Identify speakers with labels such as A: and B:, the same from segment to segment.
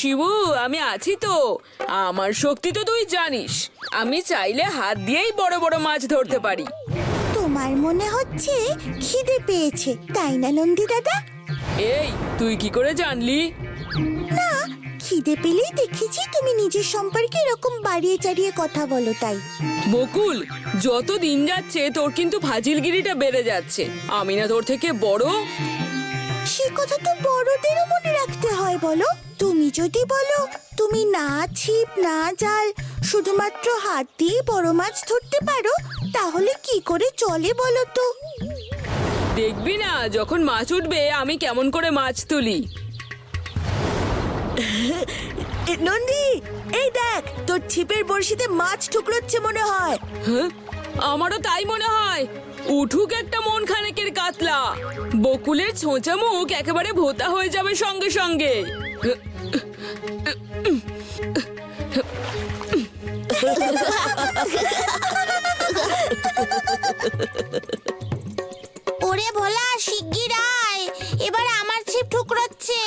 A: শিবু, আমি আছি তো। আমার শক্তি তো তুই জানিস, আমি চাইলে হাত দিয়েই বড় বড় মাছ ধরতে পারি।
B: তোমার মনে হচ্ছে খিদে পেয়েছে, তাই না নন্দী দাদা?
A: এই, তুই কি করে জানলি?
B: না, খিদে পেলেই দেখেছি তুমি নিজের সম্পর্কে এরকম বাড়িয়ে চাড়িয়ে কথা বলো, তাই।
A: বকুল, যত দিন যাচ্ছে তোর কিন্তু ফাজিলগিরিটা বেড়ে যাচ্ছে। আমি না তোর থেকে বড়?
B: সে কথা তো বড়দেরও মনে রাখতে হয় বলো। তুমি যদি বলো তুমি না ছিপ না জাল শুধুমাত্র হাত দিয়ে বড় মাছ ধরতে পারো, তাহলে কি করে চলে বলো তো?
A: দেখবি না, যখন মাছ উঠবে আমি কেমন করে মাছ তুলি।
B: নন্দী, এই দেখ, তোর ছিপের বড়শিতে মাছ ঠুকরোচ্ছে মনে হয়।
A: হ্যাঁ, আমারও তাই মনে হয়। উঠুক একটা মন খানেকের কাতলা, বকুলের ছোঁচা মুখ একেবারে ভোতা হয়ে যাবে সঙ্গে সঙ্গে।
B: ওরে ভোলা, শিগগির আয়, এবার আমার ছিপ ঠুকরোচ্ছে।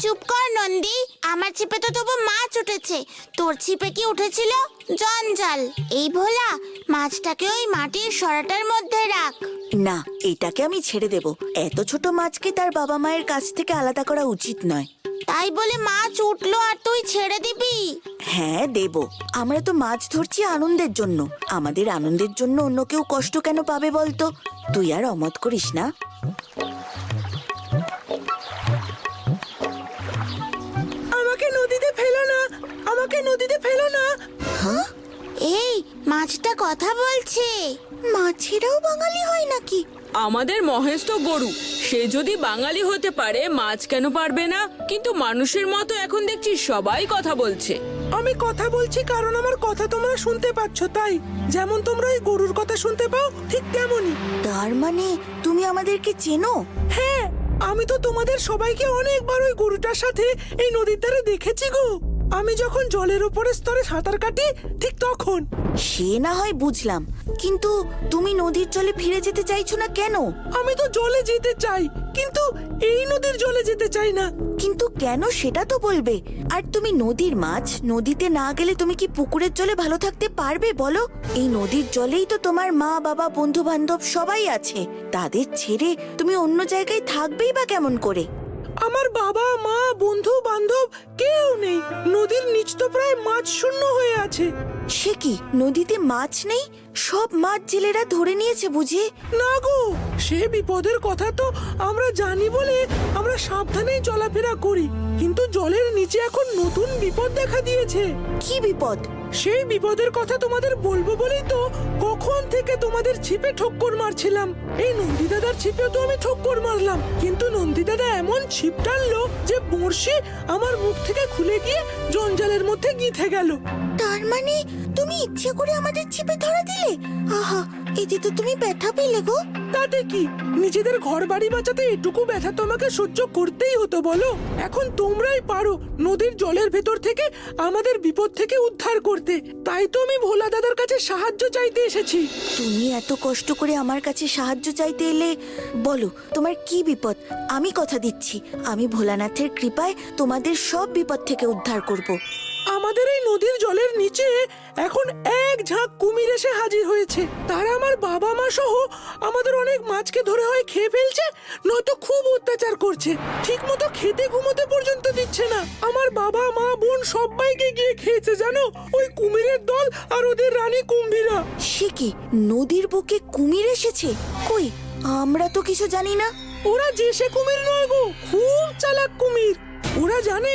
B: চুপ কর নন্দী, আমার ছিপে তো তবু মাছ উঠেছে, তোর ছিপে কি উঠেছিল? জঞ্জাল। এই ভোলা, মাছটাকে ওই মাটির সরাটার মধ্যে রাখ।
C: না, এটাকে আমি ছেড়ে দেব। এত ছোট মাছকে তার বাবা মায়ের কাছ থেকে আলাদা করা উচিত নয়।
B: তাই বলে মাছ উঠলো আর তুই ছেড়ে দিবি?
C: হ্যাঁ, দেব। আমরা তো মাছ ধরছি আনন্দের জন্য। আমাদের আনন্দের জন্য অন্য কেউ কষ্ট কেন পাবে বলতো? তুই আর অমত করিস না।
D: আমাকে নদীতে ফেলো না, আমাকে নদীতে ফেলো না।
B: হ্যাঁ, এই মাছটা কথা বলছে। মাছেরাও বাঙালি হয় নাকি?
A: আমাদের মহেশ তো গরু, সে যদি বাঙালি হতে পারে, মাছ কেন পারবে না? কিন্তু মানুষের মতো এখন দেখছি সবাই কথা বলছে।
D: আমি কথা বলছি কারণ আমার কথা তোমরা শুনতে পাচ্ছ, তাই। যেমন তোমরা ওই গরুর কথা শুনতে পাও, ঠিক তেমনই।
C: তার মানে তুমি আমাদেরকে চেনো?
D: হ্যাঁ, আমি তো তোমাদের সবাইকে অনেকবার ওই গরুটার সাথে এই নদীর ধারে দেখেছি গো। আমি যখন জলের উপরের স্তরে সাঁতার কাটি, ঠিক তখন।
C: সে না হয় বুঝলাম, কিন্তু তুমি নদীর জলে ফিরে যেতে চাইছো না কেন?
D: আমি তো জলে যেতে চাই, কিন্তু এই নদীর জলে যেতে চাই না।
C: কিন্তু কেন সেটা তো বলবে। আর তুমি নদীর মাছ, নদীতে না গেলে তুমি কি পুকুরের জলে ভালো থাকতে পারবে বলো? এই নদীর জলেই তো তোমার মা বাবা বন্ধু বান্ধব সবাই আছে। তাদের ছেড়ে তুমি অন্য জায়গায় থাকবেই বা কেমন করে?
D: আমার বাবা মা বন্ধু বান্ধব কেউ নেই। নদীর নিচ তো প্রায় মাছ শূন্য হয়ে আছে।
C: সে কি, নদীতে মাছ নেই? সব মাছ জেলেরা ধরে নিয়েছে বুঝি?
D: না গো, সে বিপদের কথা তো আমরা জানি বলে আমরা সাবধানেই চলাফেরা করি, কিন্তু জলের নিচে এখন নতুন বিপদ দেখা দিয়েছে।
C: কি বিপদ?
D: সেই বিপদের কথা তোমাদের বলবো বলেই তো কখন থেকে তোমাদের ছিপে ঠক্কর মারছিলাম। এই নন্দী দাদার ছিপেও তো আমি ঠক্কর মারলাম, কিন্তু নন্দী দাদা এমন ছিপ টানলো যে বড়শি আমার মুখ থেকে খুলে গিয়ে জঞ্জালের মধ্যে গিথে গেল।
B: তার মানে তুমি ইচ্ছে করে আমাদের ছিপে ধরা দিলে? আহা, এতে তো তুমি ব্যথা পেলে গো।
D: তাতে কি, নিজেদের ঘর বাড়ি বাঁচাতে এটুকু ব্যথা তোমাকে সহ্য করতেই হতো বলো? এখন তোমরাই পারো নদীর জলের ভেতর থেকে আমাদের বিপদ থেকে উদ্ধার করতে। তাই তো আমি ভোলা দাদার কাছে সাহায্য চাইতে এসেছি।
C: তুমি এত কষ্ট করে আমার কাছে সাহায্য চাইতে এলে, বলো তোমার কি বিপদ? আমি কথা দিচ্ছি, আমি ভোলানাথের কৃপায় তোমাদের সব বিপদ থেকে উদ্ধার করব।
D: আমাদের এই নদীর জলের নিচে এখন এক ঝাঁক কুমির এসে হাজির হয়েছে। তারা আমার বাবা মা সহ আমাদের অনেক মাছকে ধরে হয় খেয়ে ফেলছে, নয়তো খুব অত্যাচার করছে। ঠিক মতো খেতে ঘুমোতে পর্যন্ত দিচ্ছে না। আমার বাবা মা বোন সবাইকে গিয়ে খেয়েছে জানো, ওই কুমিরের দল আর ওদের রানী কুম্ভীরা।
C: সে কি, নদীর বুকে কুমির এসেছে? কই, আমরা তো কিছু জানি না।
D: ওরা যে সে কুমির নয় গো, খুব চালাক কুমির। ওরা জানে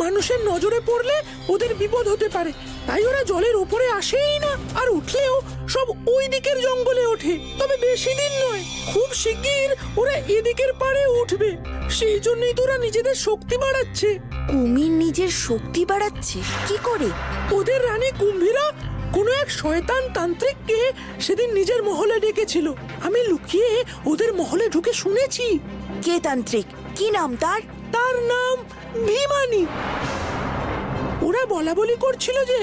D: মানুষের নজরে পড়লে ওদের বিপদ হতে পারে, তাই ওরা জলের উপরে আসেই না। আর উঠলেও সব ওই দিকের জঙ্গলে ওঠে। তবে বেশি দিন নয়, খুব শিগগির ওরা এদিকের পাড়ে উঠবে। সেই জন্যই তো ওরা নিজেদের শক্তি বাড়াচ্ছে।
C: কুমির নিজের শক্তি বাড়াচ্ছে কি করে?
D: ওদের রানী কুম্ভীরা কোনো এক শয়তান তান্ত্রিককে সেদিন নিজের মহলে ডেকেছিল। আমি লুকিয়ে ওদের মহলে ঢুকে শুনেছি।
C: কে তান্ত্রিক? কি নাম তার?
D: তার নাম ভীমানি। ওরা বলা বলি করছিল যে